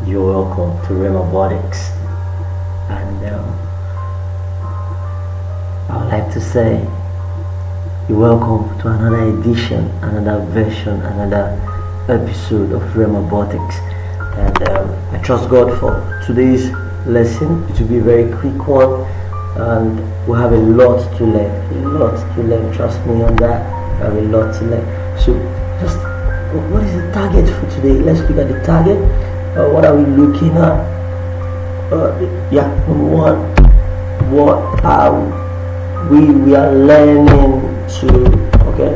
You're welcome to Rhemabotics, and I would like to say you're welcome to another edition, another version, another episode of Rhemabotics. And I trust God for today's lesson. It will be a very quick one, and we have a lot to learn. Trust me on that. We have a lot to learn. So just what is the target for today? Let's look at the target. What are we looking at? Number one, what are we are learning to, okay,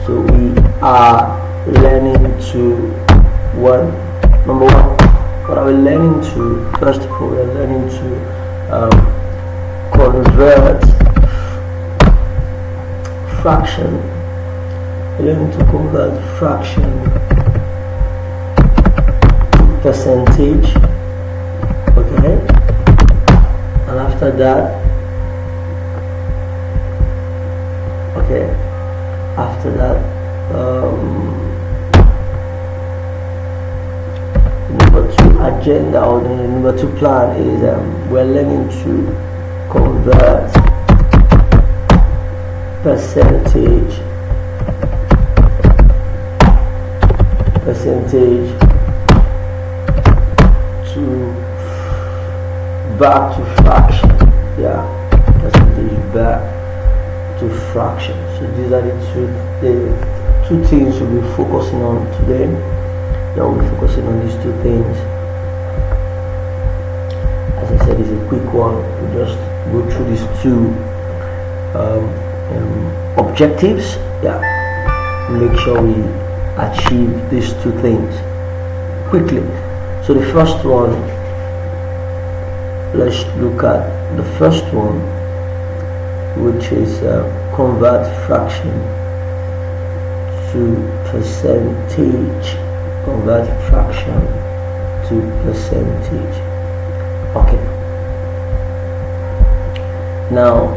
so we are learning to number one, what are we learning to? First of all, we are learning to convert fraction. We're learning to convert fraction to percentage, okay, and after that, number two agenda, or the number two plan is we're learning to convert percentage to back to fraction. Percentage back to fraction. So these are the two things we'll be focusing on today. We'll be focusing on these two things. As I said, it's a quick one. We'll just go through these two objectives. Make sure we achieve these two things quickly. So the first one, let's look at the first one, which is convert fraction to percentage. Convert fraction to percentage. Okay, now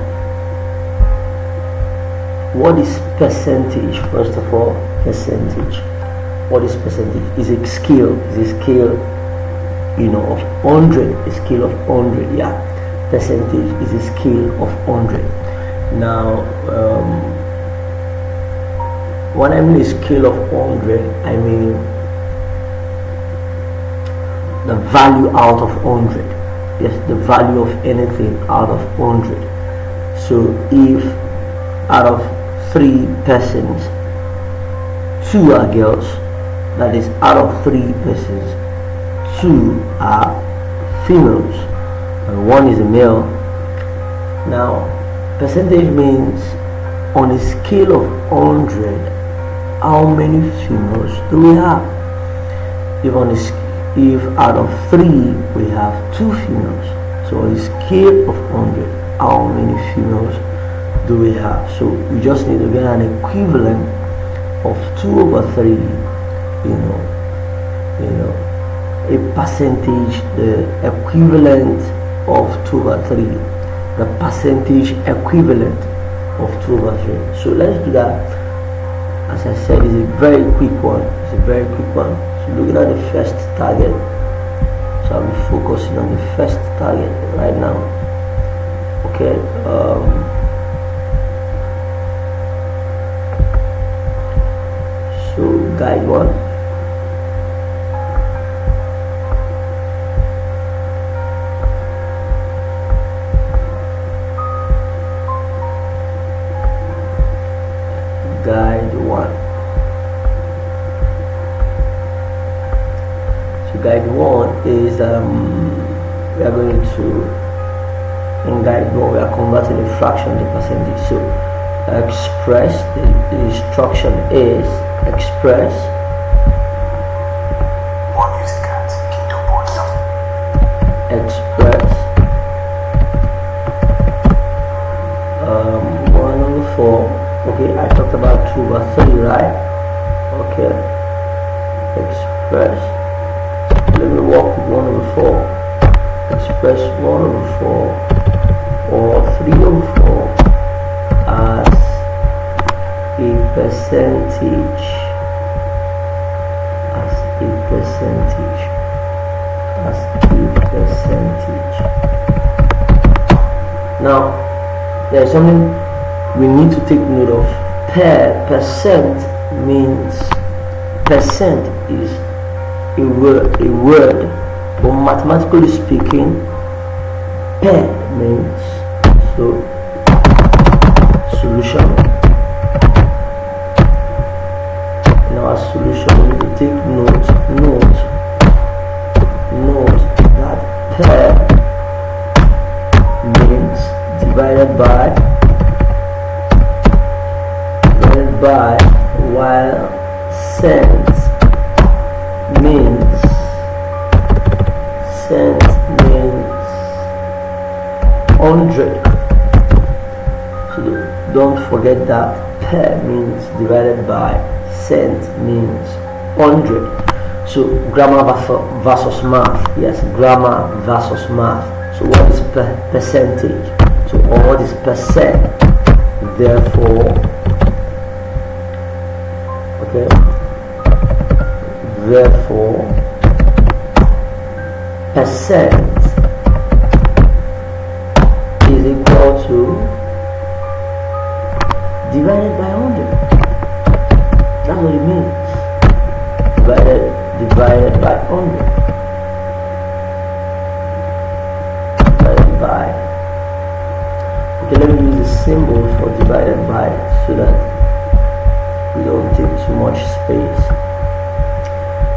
what is percentage? First of all, percentage. What is percentage? Is a scale. Is a scale, of 100. A scale of 100. Percentage is a scale of 100. Now, when I mean a scale of 100, I mean the value out of 100. Yes, the value of anything out of 100. So if out of 3 persons, 2 are girls, that is, out of 3 persons, 2 are females and 1 is a male. Now, percentage means on a scale of 100, how many females do we have? If out of 3 we have 2 females, so on a scale of 100, how many females do we have? So we just need to get an equivalent of 2/3, a percentage, the equivalent of 2/3, the percentage equivalent of 2/3. So let's do that. As I said, it's a very quick one. So looking at the first target, so I'll be focusing on the first target right now. Okay, so guide 1. Guide 1. So guide 1 is we are going to, in guide 1 we are converting a fraction to percentage. So express, the instruction is express express 1/4. Okay, I talked about 2/3, right? Okay, express, let me work with 1/4. Express 1/4 or 3/4 as a percentage. as a percentage. Now there is something we need to take note of. Percent means, percent is a word, but mathematically speaking, per means, so solution. In our solution we take note that per means divided by, while cent means 100. So don't forget that per means divided by, cent means 100. So grammar versus math. Yes, grammar versus math. So what is percentage? So or what is percent? Therefore, okay, therefore percent is equal to divided by 100. That's what it means. Divided by 100. Divided by. Okay, let me use the symbol for divided by so that we don't take too much space.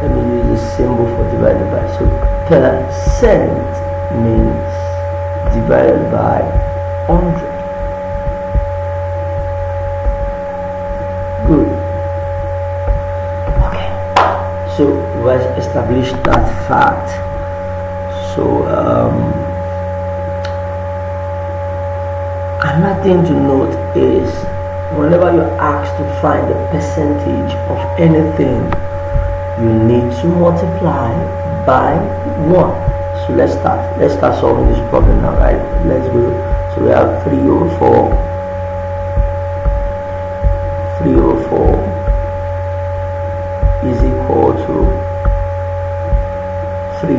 Let me use the symbol for divided by. So percent means divided by 100. Good. Okay. So we've established that fact. So another thing to note is whenever you're asked to find the percentage of anything, you need to multiply by 1. So let's start solving this problem now, right? Let's go. So we have 3 over 4. 3 over 4 is equal to 3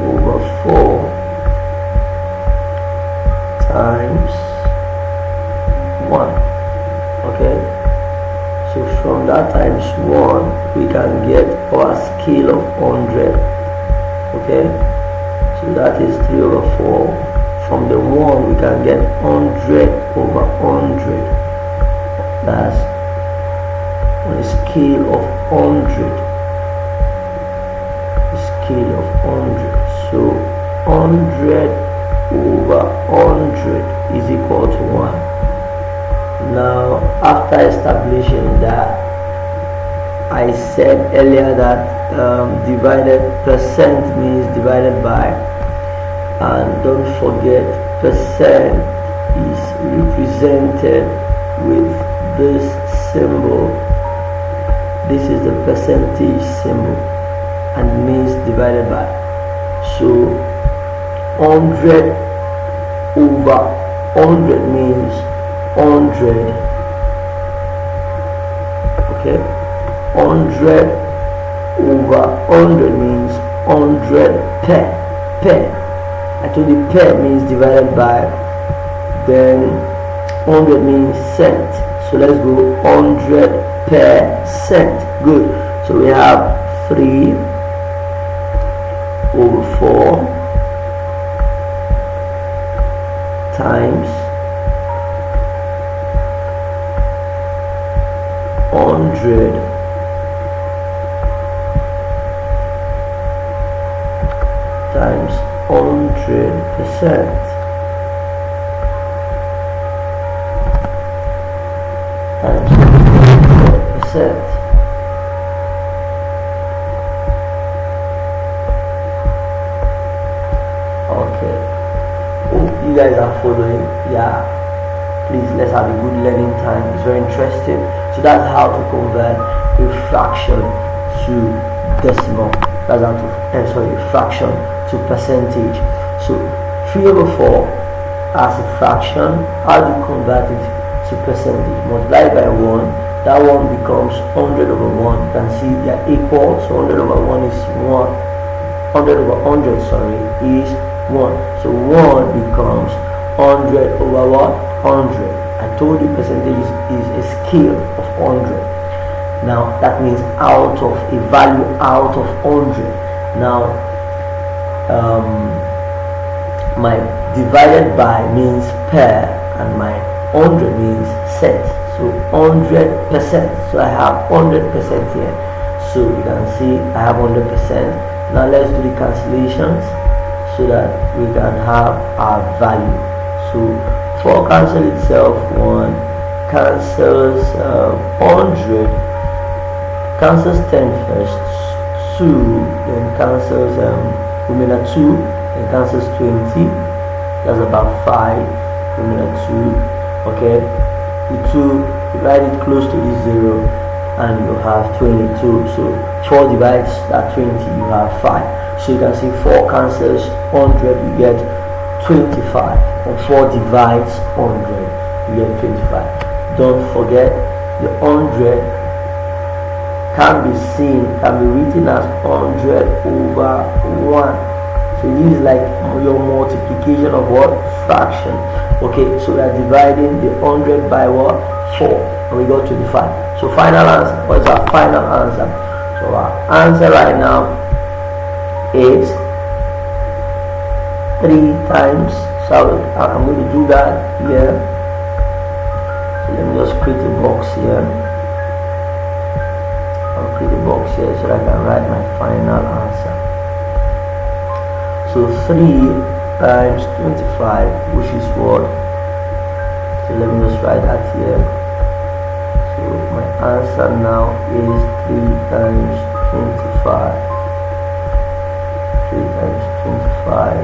over 4 times 1. Okay, so from that times 1 we can get our scale of 100. Okay, so that is 3 over 4. From the 1 we can get 100 over 100. That's on a scale of 100. A scale of 100. So 100 over 100 is equal to 1. Now, after establishing that, I said earlier that percent means divided by, and don't forget percent is represented with this symbol. This is the percentage symbol and means divided by. So 100 over 100 means 100. Okay, 100 over 100 means 100 per. I told you per means divided by, then 100 means cent. So let's go 100%. Good. So we have 3 over 4 times 100 times 100%. Times 100%. Okay. Oh, you guys are following? Yeah. Please, let's have a good learning time. It's very interesting. So that's how to convert a fraction to decimal. That's how to a fraction to percentage. So 3 over 4 as a fraction. How do you convert it to percentage? Multiply by 1. That 1 becomes 100 over 1. You can see they are equal. So 100 over 1 is 1. 100 over 100, sorry, is 1. So 1 becomes 100 over what? 100. I told you percentage is a scale of 100. Now that means out of a value out of 100. Now my divided by means per, and my 100 means cent. So 100%. So I have 100% here. So you can see I have 100%. Now let's do the cancellations so that we can have our value. So 4 cancel itself, 1 cancels 100, cancels 10 first, 2, then cancels remainder 2, then cancels 20, that's about 5, remainder 2, okay, the 2, divide it close to the 0, and you have 22. So 4 divides that 20, you have 5. So you can see 4 cancels 100, you get 25, and 4 divides 100, you get 25. Don't forget the 100 can be seen, can be written as 100 over 1. So this is like your multiplication of what? Fraction. Okay, so we are dividing the 100 by what? 4, and we got 25. So final answer, what's our final answer? So our answer right now is 3 times, so I'm going to do that here. So let me just create a box here. I'll create a box here so that I can write my final answer. So 3 times 25, which is what? So let me just write that here. So my answer now is 3 times 25. 3 times 25.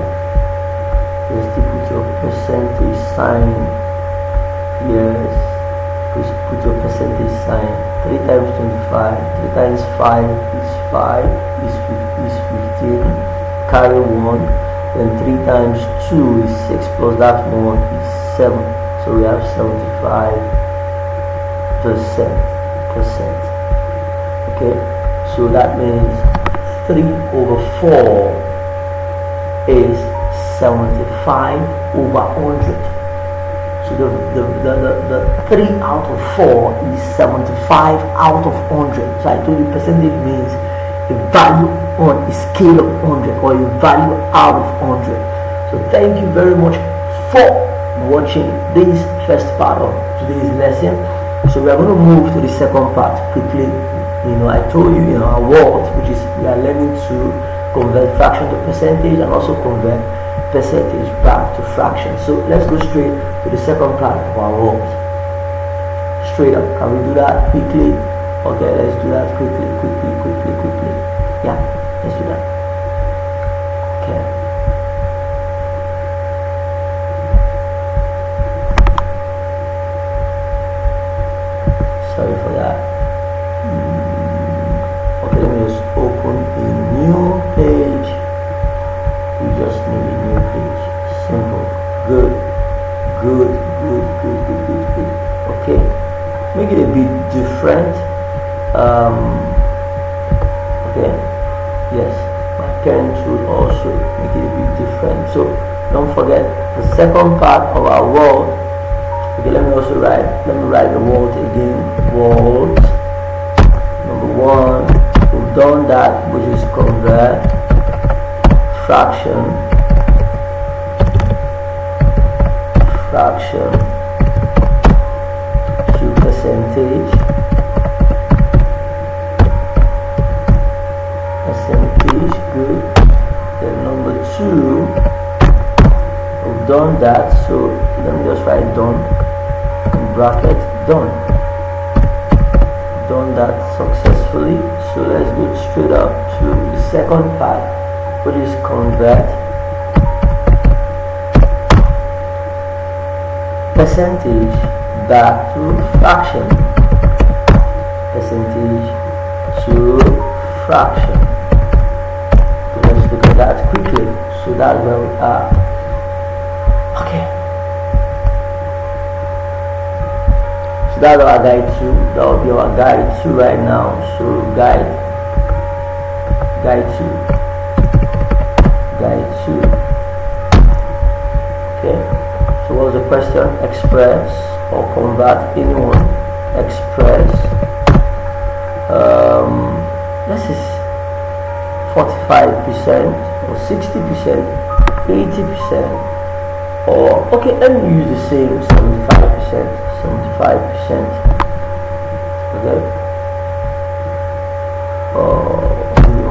Just put your percentage sign. Yes, please put your percentage sign. 3 times 25. 3 times 5 is 5 is 15. Carry 1. Then 3 times 2 is 6 plus that 1 is 7. So we have 75%. Okay, so that means 3 over 4 is 75 over 100. So the 3 out of 4 is 75 out of 100. So I told you percentage means a value on a scale of 100, or a value out of 100. So thank you very much for watching this first part of today's lesson. So we are going to move to the second part quickly. I told you in our world, which is we are learning to convert fraction to percentage and also convert percentage back to fraction. So let's go straight to the second part of our world. Straight up. Can we do that quickly? Okay, let's do that quickly. Yeah, let's do that. Okay. Sorry for that. Okay, let me just open a new page. We just need a new page. Simple. Good. Okay. Make it a bit different. Okay. Yes, my pen should also make it a bit different. So don't forget the second part of our word. Okay, let me write the word again. Word number 1, we've done that, which is convert fraction to percentage. Good. Then number 2, we've done that, so let me just write done in bracket. Done that successfully. So let's go straight up to the second part, which is convert percentage back to fraction. Percentage to fraction. Let's look at that quickly. So that's where we are. Okay. So that's our guide 2. That will be our guide 2 right now. So guide 2. by 2. Okay, so what was the question? Express or convert anyone. Express this is 45% or 60%, 80%, or okay, let me use the same 75%, 75%. Okay,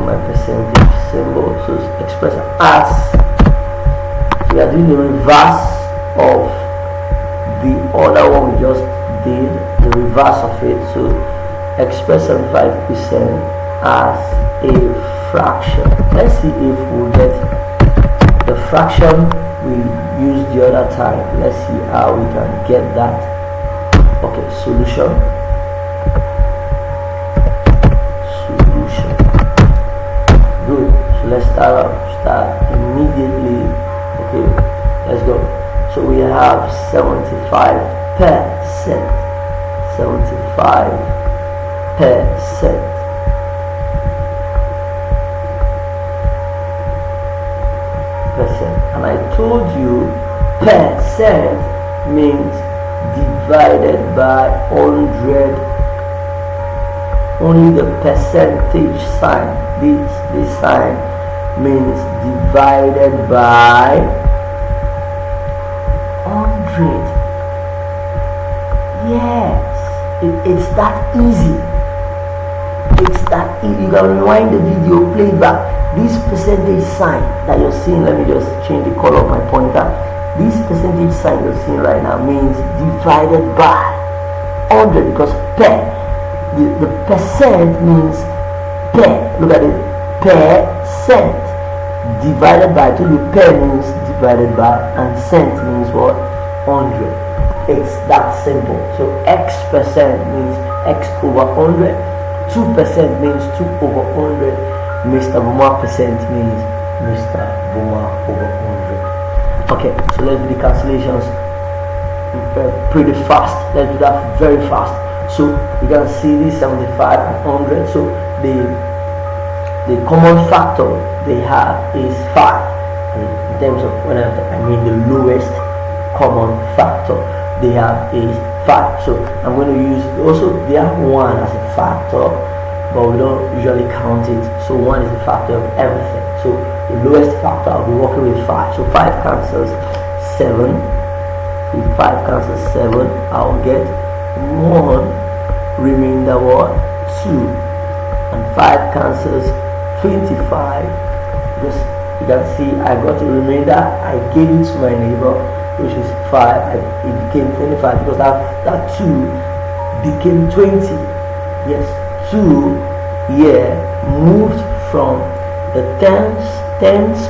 my percentage symbol, so express as. So we are doing the reverse of the other one we just did, the reverse of it. So express 75% as a fraction. Let's see if we'll get the fraction we used the other time. Let's see how we can get that. Okay, solution. Good. So let's start immediately. Okay, let's go. So we have 75%. 75%. And I told you percent means divided by 100. Only the percentage sign, this sign means divided by 100. Yes, it's that easy. It's that easy. You can rewind the video, play it back. This percentage sign that you're seeing, let me just change the color of my pointer. This percentage sign you're seeing right now means divided by 100, because per, the percent means per. Look at it, percent divided by. I told you per means divided by, and cent means what? 100. It's that simple. So x percent means x over 100. 2% means 2 over 100. Mr. Buma percent means Mr. Buma over 100. Okay, so let's do the calculations pretty fast. Let's do that very fast. So you can see this 75 and 100. So the common factor they have is 5. In terms of when I mean the lowest common factor they have is 5. So I'm going to use also they have 1 as a factor, but we don't usually count it. So 1 is the factor of everything. So the lowest factor, I'll be working with 5. So 5 cancels 7. If 5 cancels 7, I'll get 1, remainder what? 2. And 5 cancels 25. Because you can see I got a remainder. I gave it to my neighbor, which is 5. It became 25 because that 2 became 20. Yes, 2 here moved from the tens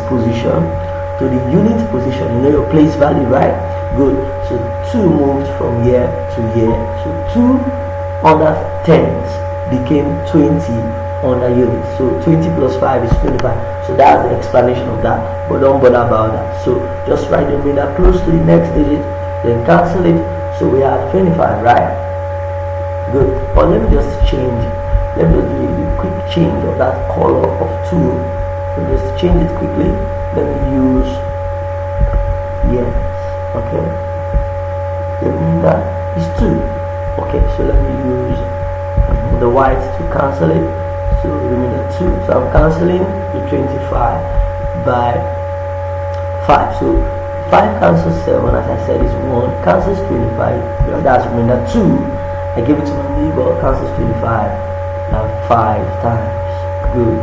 position to the unit position. You know your place value, right? Good. So 2 moved from here to here. So 2 under tens became 20 under units. So 20 plus 5 is 25. So that's the explanation of that, but don't bother about that. So just write the remainder close to the next digit, then cancel it. So we have 25, right? Good. But let me just change. Let me do a quick change of that color of 2. So just change it quickly. Let me use yes. Okay. The remainder is 2. Okay. So let me use the white to cancel it. So remainder 2. So I'm cancelling the 25 by 5. So 5 cancels 7, as I said, is 1. Cancels 25. That's remainder 2. I give it to my neighbor. Cancels 25. Now 5 times. Good.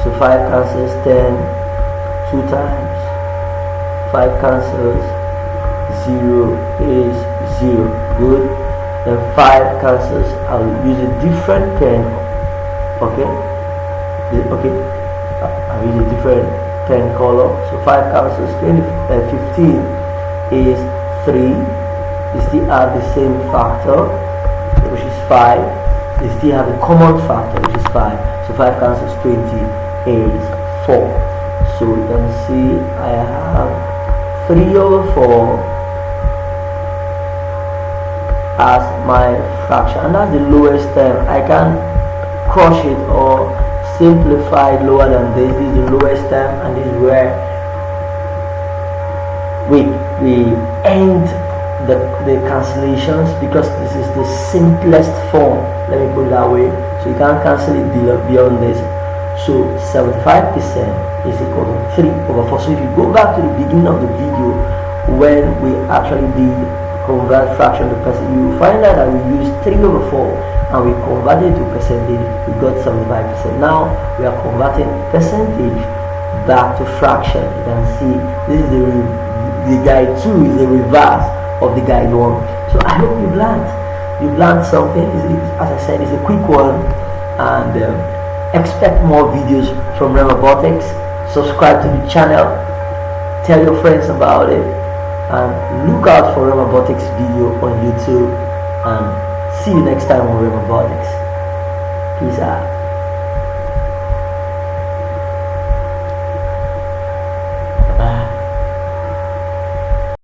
So 5 cancels 10. 2 times. 5 cancels 0 is 0. Good. Then 5 cancels. I'll use a different pen. Okay. Okay. I'll use a different pen color. So 5 cancels 15 is 3. They still have the same factor, which is 5. They still have a common factor, which is 5. So 5 cancels 20 is 4. So you can see I have 3 over 4 as my fraction, and that's the lowest term. I can crush it or simplified lower than this. This is the lowest term, and this is where we end the cancellations, because this is the simplest form, let me put it that way. So you can't cancel it beyond this. So 75% is equal to 3/4. So if you go back to the beginning of the video when we actually did convert fraction to percent, you will find out that we used 3/4 and we converted to percentage. We got 75%. Now we are converting percentage back to fraction. You can see this is the guide 2 is the reverse of the guide 1. So I hope you've learned something. As I said, it's a quick one, and expect more videos from Rhemabotics. Subscribe to the channel, tell your friends about it, and look out for Rhemabotics video on YouTube, and see you next time on Rhemabotics. Peace out.